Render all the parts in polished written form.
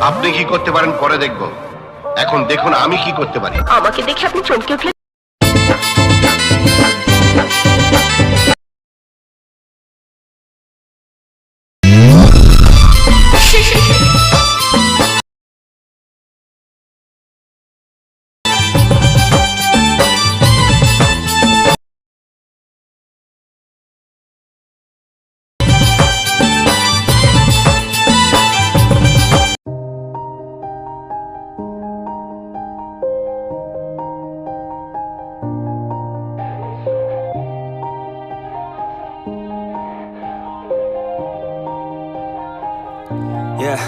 আপনি কি করতে পারেন পরে দেখব, এখন দেখুন আমি কি করতে পারি। আমাকে দেখে আপনি চমকে উঠলেন। Yeah.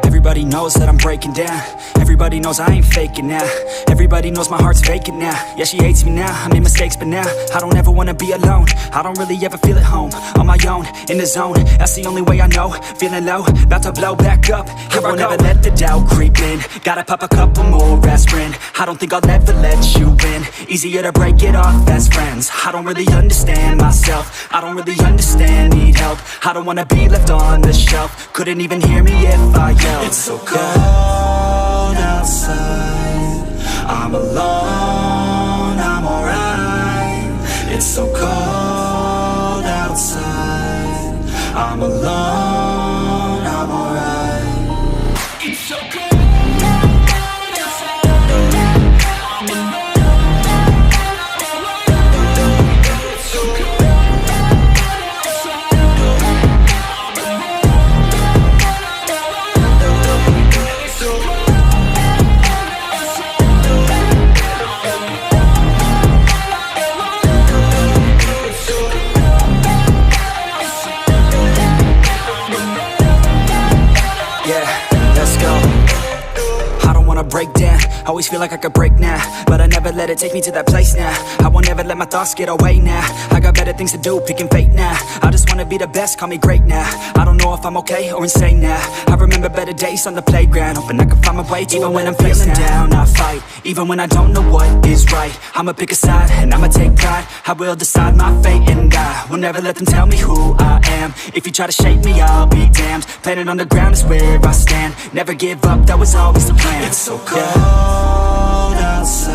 Everybody knows that I'm breaking down. Everybody knows I ain't faking now. Everybody knows my heart's vacant now. Yeah, she hates me now, I made mistakes but now I don't ever wanna be alone. I don't really ever feel at home. On my own, in the zone, that's the only way I know. Feeling low, about to blow back up. Here I won't ever let the doubt creep in. Gotta pop a couple more aspirin. I don't think I'll ever let you in. Easier to break it off best friends. I don't really understand myself. I don't really understand, need help. I don't wanna be left on the shelf. Couldn't even hear me if I yelled. It's so cold outside, I'm alone, I'm alright. It's so cold outside, I'm alone, I'm alright. It's so cold. Break down, always feel like I could break now, but I never let it take me to that place now. I won't ever let my thoughts get away now. I got better things to do, picking fate now. I just wanna be the best, call me great now. I don't know if I'm okay or insane now. I remember better days on the playground, hoping I can find my way to even when I'm feeling down. I fight, even when I don't know what is right. I'ma pick a side and I'ma take pride. I will decide my fate and I will never let them tell me who I am. If you try to shape me, I'll be damned. Planet on the ground is where I stand. Never give up, that was always the plan. It's so cold outside,